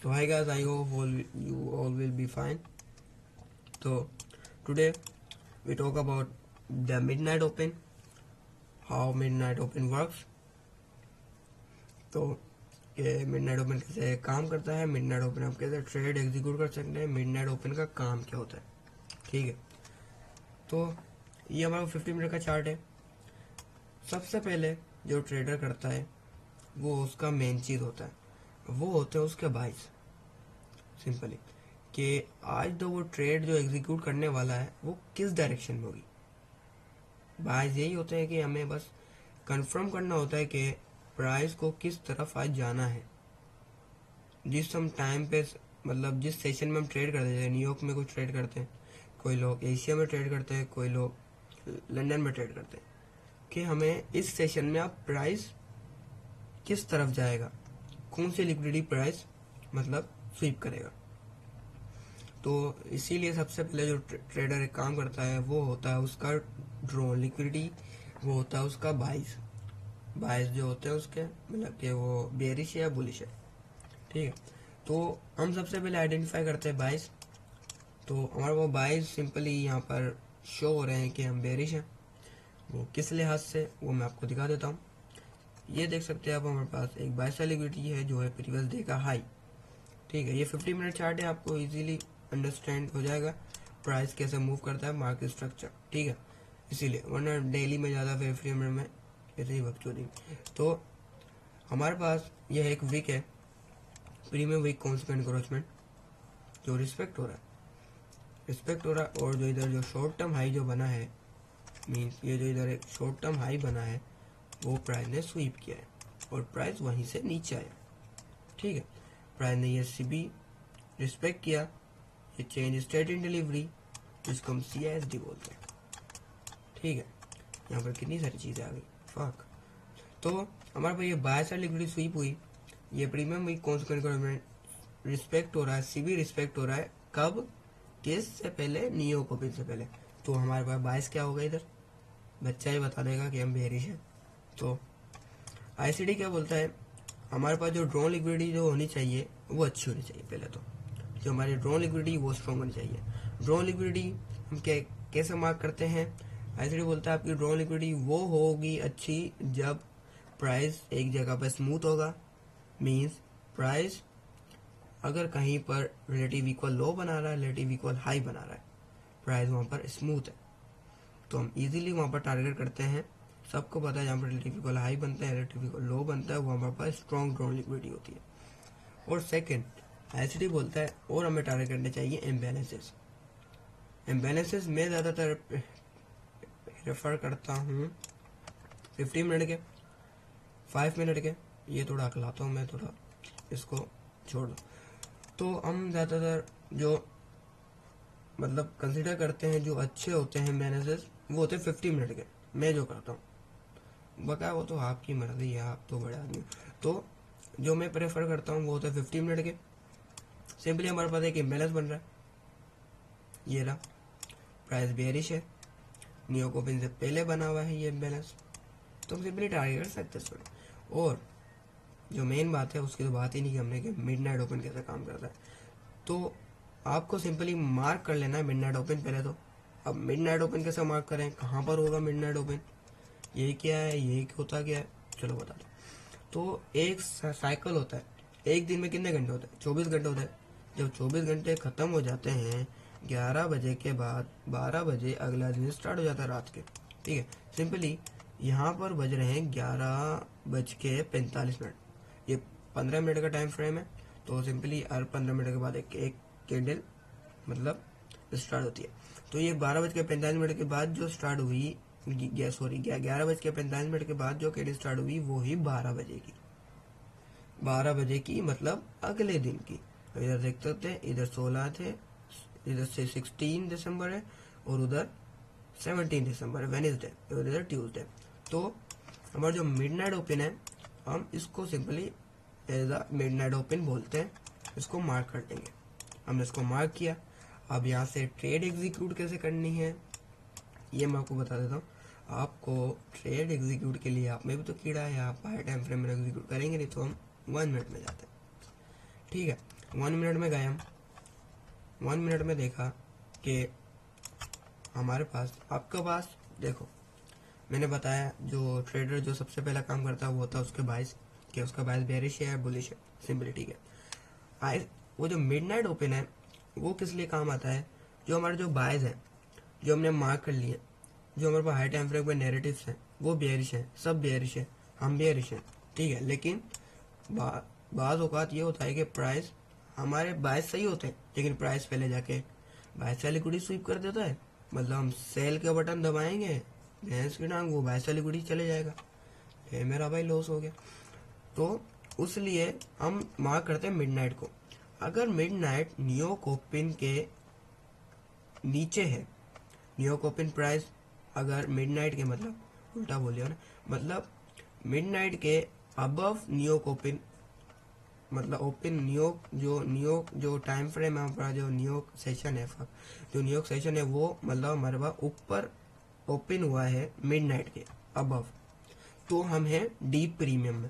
So hi guys, I hope you all will be fine. So today we talk about the midnight open, how midnight open works. तो ये midnight open कैसे काम करता है, midnight open आप कैसे trade execute कर सकते हैं, मिडनाइट ओपन का काम क्या होता है। ठीक है, तो ये हमारा 50 मिनट का चार्ट है। सबसे पहले जो ट्रेडर करता है वो उसका मेन चीज़ होता है, वो होते हैं उसके बाइस। सिंपली कि आज तो वो ट्रेड जो एग्जीक्यूट करने वाला है वो किस डायरेक्शन में होगी। बाइस यही होते हैं कि हमें बस कंफर्म करना होता है कि प्राइस को किस तरफ आज जाना है। जिस हम टाइम पे मतलब जिस सेशन में हम ट्रेड करते हैं, न्यूयॉर्क में कुछ ट्रेड करते हैं, कोई लोग एशिया में ट्रेड करते हैं, कोई लोग लंदन में ट्रेड करते हैं, कि हमें इस सेशन में आप प्राइस किस तरफ जाएगा, कौन सी लिक्विडिटी प्राइस मतलब स्वीप करेगा। तो इसीलिए सबसे पहले जो ट्रेडर एक काम करता है वो होता है उसका ड्रोन लिक्विडिटी, वो होता है उसका बाइस। बाइस जो होते हैं उसके मतलब कि वो बेरिश है या बुलिश है। ठीक है, तो हम सबसे पहले आइडेंटिफाई करते हैं बाइस। तो हमारे वो बाइस सिंपली यहाँ पर शो हो रहे हैं कि हम बेरिश हैं। वो किस लिहाज से वो मैं आपको दिखा देता हूँ। ये देख सकते हैं आप, हमारे पास एक बाइस वाली लिक्विडिटी है जो है प्रीवियस डे का हाई। ठीक है, ये 50 मिनट चार्ट है, आपको इजीली अंडरस्टैंड हो जाएगा प्राइस कैसे मूव करता है, मार्केट स्ट्रक्चर। ठीक है, इसीलिए वरना डेली में ज़्यादा फिर 50 मिनट में ऐसे ही बकचोदी। तो हमारे पास यह एक वीक है, प्रीमियम वीक कॉन्सिक्वेंट इंक्रोचमेंट जो रिस्पेक्ट हो रहा है, और जो इधर जो शॉर्ट टर्म हाई जो बना है, मीन्स ये जो इधर एक शॉर्ट टर्म हाई बना है वो प्राइस ने स्वीप किया है और प्राइस वहीं से नीचे आया। ठीक है, प्राइस ने ये सीबी रिस्पेक्ट किया, ये चेंज स्टेट इन डिलीवरी जिसको हम CISD बोलते हैं। ठीक है, यहाँ पर कितनी सारी चीज़ें आ गई फक। तो हमारे पास ये बाय साइड लिक्विडिटी स्वीप हुई, ये प्रीमियम वीक कॉन्सिक्वेंट रिस्पेक्ट हो रहा है, सीबी रिस्पेक्ट हो रहा है कब, किस से पहले, न्यूयॉर्क ओपन से पहले। तो हमारे पास बायस क्या होगा, इधर बच्चा ही बता देगा कि हम बेरिश है। तो ICD क्या बोलता है, हमारे पास जो ड्रोन लिक्विडिटी जो होनी चाहिए वो अच्छी होनी चाहिए। पहले तो जो हमारी ड्रोन लिक्विडिटी वो स्ट्रॉन्ग होनी चाहिए। ड्रोन लिक्विडिटी हम कैसे मार्क करते हैं, ICD बोलता है आपकी ड्रोन लिक्विडिटी वो होगी अच्छी जब प्राइस एक जगह पर स्मूथ होगा। मीन्स प्राइस अगर कहीं पर रिलेटिव इक्वल लो बना रहा है, रिलेटिव इक्वल हाई बना रहा है, प्राइस वहाँ पर स्मूथ है, तो हम इजीली वहाँ पर टारगेट करते हैं। सबको पता है जहाँ पर रिलेटिव इक्वल हाई बनता है, रिलेटिव इक्वल लो बनता है, वो हमारे पास स्ट्रॉन्ग ड्रोन लिक्विडिटी होती है। और सेकंड ICD बोलता है और हमें टारगेट करने चाहिए इम्बैलेंसेस। इम्बैलेंसेस में ज़्यादातर रेफर करता हूँ 50 मिनट के, 5 मिनट के। ये थोड़ा अकलाता हूँ मैं, थोड़ा इसको छोड़ दो। तो हम ज़्यादातर जो मतलब कंसिडर करते हैं जो अच्छे होते हैं इम्बैलेंसेस वो होते हैं 50 मिनट के। मैं जो करता हूँ बका वो तो आपकी मर्जी है, आप तो बड़े आदमी। तो जो मैं प्रेफर करता हूँ वो होता है 50 मिनट के। सिंपली हमारे पास एक इम्बैलेंस बन रहा है, ये रहा, प्राइस बेरिश है, न्यूयॉर्क ओपन से पहले बना हुआ है ये इम्बैलेंस, तो हम सिंपली टारगेट कर सकते हैं इसमें। और जो मेन बात है उसकी तो बात ही नहीं की हमने कि मिडनाइट ओपन कैसे काम करता है। तो आपको सिंपली मार्क कर लेना है मिडनाइट ओपन पहले। तो अब मिडनाइट ओपन कैसे मार्क करें, कहाँ पर होगा मिडनाइट ओपन, ये क्या है, ये होता क्या है, चलो बता दो। तो एक साइकिल होता है, एक दिन में कितने घंटे होते हैं, 24 घंटे होते हैं। जब 24 घंटे ख़त्म हो जाते हैं 11 बजे के बाद, 12 बजे अगला दिन स्टार्ट हो जाता है रात के। ठीक है, सिंपली यहाँ पर बज रहे हैं 11:45। ये 15 मिनट का टाइम फ्रेम है। तो सिंपली हर 15 मिनट के बाद एक कैंडल मतलब स्टार्ट होती है। तो ये 12:45 के बाद जो स्टार्ट हुई, सॉरी 11:45 के बाद जो कैंडल स्टार्ट हुई वो ही 12 बजे की, 12 बजे की मतलब अगले दिन की। इधर देख सकते हैं, इधर 16 थे, इधर से 16 दिसंबर है और उधर 17 दिसंबर है वेनेसडे, और इधर ट्यूसडे। तो हमारा जो मिडनाइट ओपन है हम इसको simply as a midnight open बोलते हैं, इसको मार्क कर देंगे। हमने इसको मार्क किया। अब यहाँ से ट्रेड एग्जीक्यूट कैसे करनी है ये मैं आपको बता देता हूँ। आपको ट्रेड एग्जीक्यूट के लिए आप में भी तो कीड़ा है, आप हाई टाइम फ्रेम में एग्जीक्यूट करेंगे नहीं, तो हम 1 मिनट में जाते हैं। ठीक है, 1 मिनट में गए हम, 1 मिनट में देखा कि हमारे पास, आपके पास देखो मैंने बताया जो ट्रेडर जो सबसे पहला काम करता है वो होता है उसके बाइस, कि उसका बाइस बेरिश है या बुलिश है, सिंपल, ठीक है। वो जो मिडनाइट ओपन है वो किस लिए काम आता है, जो हमारे जो बाइस है जो हमने मार्क कर लिए, जो हमारे पास हाई टाइम फ्रेम पे नेरेटिव्स हैं वो बेयरिश हैं, सब बेयरिश है, हम बेयरिश हैं, ठीक है। लेकिन बाज़ औकात ये होता है कि प्राइस हमारे बाइस सही होते हैं लेकिन प्राइस पहले जाके बाइस वाली गुड़ी स्वीप कर देता है, मतलब हम सेल का बटन दबाएंगे भैंस की टांग, वो बाइस वाली गुड़ी चले जाएगा, ये मेरा भाई लॉस हो गया। तो उसलिए हम मार्क करते हैं मिडनाइट को। अगर मिडनाइट न्यूयॉर्क ओपन के नीचे है, न्यूयॉर्क ओपन प्राइस अगर मिडनाइट के, मतलब उल्टा बोलिए ना, मतलब मिडनाइट के अबव न्यूयॉर्क ओपन, मतलब ओपन न्यूयॉर्क जो टाइम फ्रेम है हमारा, जो न्यूयॉर्क सेशन है, जो न्यूयॉर्क सेशन है वो मतलब हमारे पास ऊपर ओपन हुआ है मिडनाइट के अबव, तो हम हैं डीप प्रीमियम में।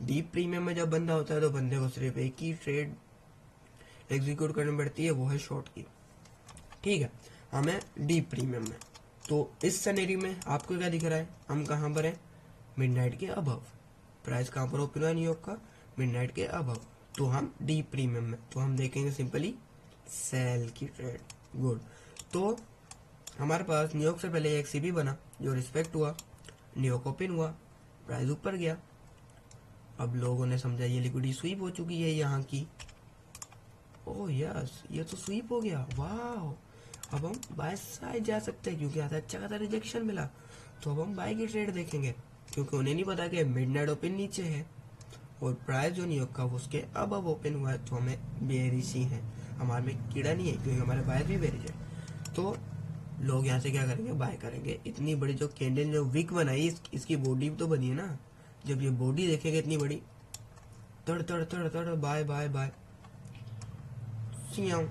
डीप प्रीमियम में जब बंदा होता है तो बंदे को सिर्फ एक ही ट्रेड एग्जीक्यूट करनी पड़ती है, वो है शॉर्ट की, ठीक है। हमें डीप प्रीमियम में, तो इस सनेरी में आपको क्या दिख रहा है, हम कहाँ पर हैं, मिडनाइट के अबव, प्राइस कहाँ पर ओपन हुआ न्यूयॉर्क का, मिडनाइट के अबव, तो हम डीप प्रीमियम में, तो हम देखेंगे सिंपली सेल की ट्रेड, गुड। तो हमारे पास न्यूयॉर्क से पहले एक सीबी बना जो रिस्पेक्ट हुआ, न्यूयॉर्क ओपन हुआ, प्राइस ऊपर गया, अब लोगों ने समझा ये लिक्विडिटी स्वीप हो चुकी है यहाँ की, ओह यस ये तो स्वीप हो गया, वाह, अब हम बाय साइड जा सकते हैं क्योंकि आधा अच्छा खासा रिजेक्शन मिला, तो अब हम बाय की ट्रेड देखेंगे क्योंकि उन्हें नहीं पता कि मिडनाइट ओपन नीचे है और प्राइस जो न्यूयॉर्क का उसके अब ओपन हुआ है, तो हमें बेरिश ही है, हमारे में कीड़ा नहीं है क्योंकि हमारे बाय भी बेरिश है। तो लोग यहाँ से क्या करेंगे, बाय करेंगे। इतनी बड़ी जो कैंडल जो विक बनाई इसकी बॉडी तो बनी है ना, जब ये बॉडी देखेंगे इतनी बड़ी, तड़ तड़ तड़ तड़ बाय बाय बाय, सियाऊं,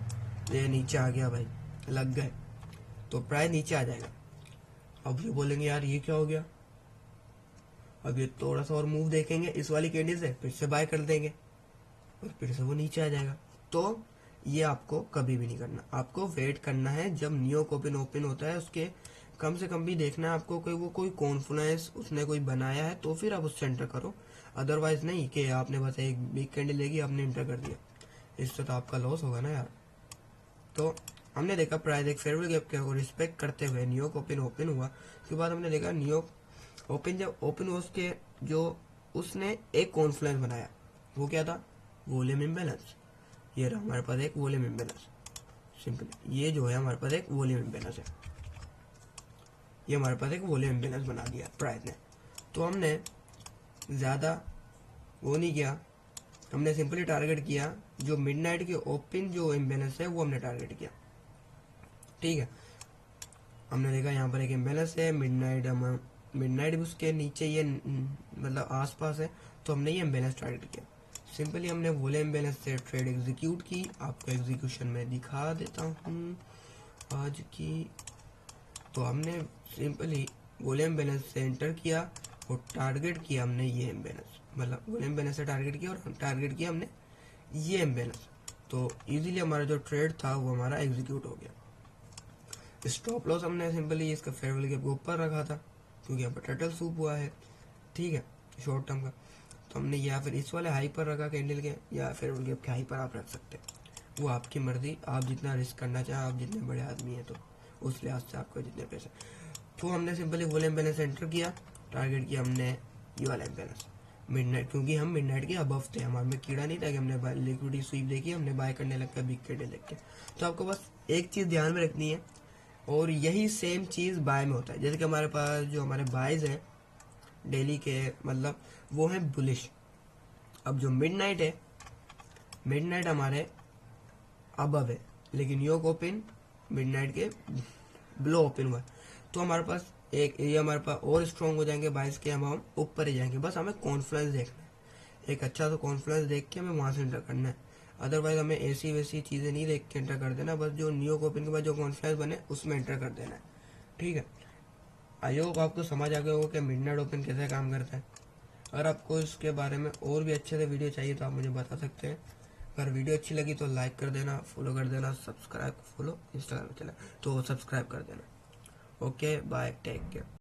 ये नीचे आ गया भाई, लग गए, तो प्राइस नीचे आ जाएगा। अब ये बोलेंगे यार ये क्या हो गया, अब ये थोड़ा सा और मूव देखेंगे इस वाली कैंडल से, फिर से बाय कर देंगे और फिर से वो नीचे आ जाएगा। तो ये आपको कभी भी नहीं करना, आपको वेट करना है जब न्यूयॉर्क ओपन होता है, उसके कम से कम भी देखना है आपको कि वो कोई कॉन्फ्लुएंस उसने कोई बनाया है, तो फिर आप उससे एंटर करो, अदरवाइज नहीं कि आपने बस एक बिग कैंडल लेगी आपने एंटर कर दिया, इससे तो आपका लॉस होगा ना यार। तो हमने देखा प्राइस एक फेयरवेल गैप को रिस्पेक्ट करते हुए न्यूयॉर्क ओपन हुआ, उसके बाद हमने देखा न्यूयॉर्क ओपन जब ओपन हुआ उसके जो उसने एक कॉन्फ्लुएंस बनाया, वो क्या था, वॉल्यूम इम्बैलेंस। ये रहा हमारे पास एक वॉल्यूम इम्बैलेंस, सिंपल ये जो है हमारे पास एक वॉल्यूम इम्बैलेंस है, ये हमारे पास एक वॉल्यूम इम्बैलेंस बना दिया प्राइस ने। तो हमने ज़्यादा वो नहीं किया, हमने सिंपली टारगेट किया जो मिडनाइट के ओपन जो इम्बैलेंस है वो हमने टारगेट किया, ठीक है। हमने देखा यहाँ पर एक इम्बैलेंस है, मिडनाइट भी उसके नीचे ये मतलब आसपास है, तो हमने ये इम्बैलेंस टारगेट किया, सिंपली हमने वॉल्यूम इम्बैलेंस से ट्रेड एग्जीक्यूट की। आपको एग्जीक्यूशन में दिखा देता हूँ आज की। तो हमने सिंपली वॉल्यूम इम्बैलेंस से एंटर किया और टारगेट किया हमने ये इम्बैलेंस, मतलब वॉल्यूम इम्बैलेंस से टारगेट किया और टारगेट किया हमने ये इम्बैलेंस, तो इजीली हमारा जो ट्रेड था वो हमारा एग्जीक्यूट हो गया। स्टॉप लॉस हमने सिंपली इसका फेयरवेल गैप के ऊपर रखा था क्योंकि यहाँ पर टर्टल सूप हुआ है, ठीक है, शॉर्ट टर्म का। तो हमने या फिर इस वाले हाई पर रखा कैंडल के, या फेयरवेल गैप के हाई पर आप रख सकते हैं, वो आपकी मर्जी, आप जितना रिस्क करना चाहें, आप जितने बड़े आदमी हैं तो उस लिहाज से आपको जितने पैसे। तो हमने सिंपली वॉल्यूम बैलेंस एंटर किया, टारगेट किया हमने ये वाला बैलेंस मिडनाइट, क्योंकि हम मिडनाइट के अबव थे, हमारे में कीड़ा नहीं था कि हमने लिक्विडिटी स्वीप देखी हमने बाय करने लगता बिग कैंडल देख के। तो आपको बस एक चीज़ ध्यान में रखनी है और यही सेम चीज़ बाय में होता है। जैसे कि हमारे पास जो हमारे बाइज हैं डेली के, मतलब वो है बुलिश। अब जो मिडनाइट है, मिडनाइट हमारे अबव है लेकिन न्यूयॉर्क ओपन मिडनाइट के बिलो ओपन हुआ, तो हमारे पास एक ये हमारे पास और स्ट्रॉन्ग हो जाएंगे बाइस के, हम ऊपर ही जाएंगे। बस हमें कॉन्फ्लुएंस देखना है, एक अच्छा सा कॉन्फ्लुएंस देख के हमें वहाँ से एंटर करना है, अदरवाइज हमें ऐसी वैसी चीज़ें नहीं देख के एंटर कर देना, बस जो न्यूयॉर्क ओपन के बाद जो कॉन्फ्लुएंस बने उसमें एंटर कर देना है, ठीक है। आई होप आपको समझ आ गया होगा कि मिडनाइट ओपन कैसे काम करता है। अगर आपको इसके बारे में और भी अच्छे से वीडियो चाहिए तो आप मुझे बता सकते हैं, अगर वीडियो अच्छी लगी तो लाइक कर देना, फॉलो कर देना, सब्सक्राइब फॉलो इंस्टाग्राम चैनल तो सब्सक्राइब कर देना। Okay bye, take care.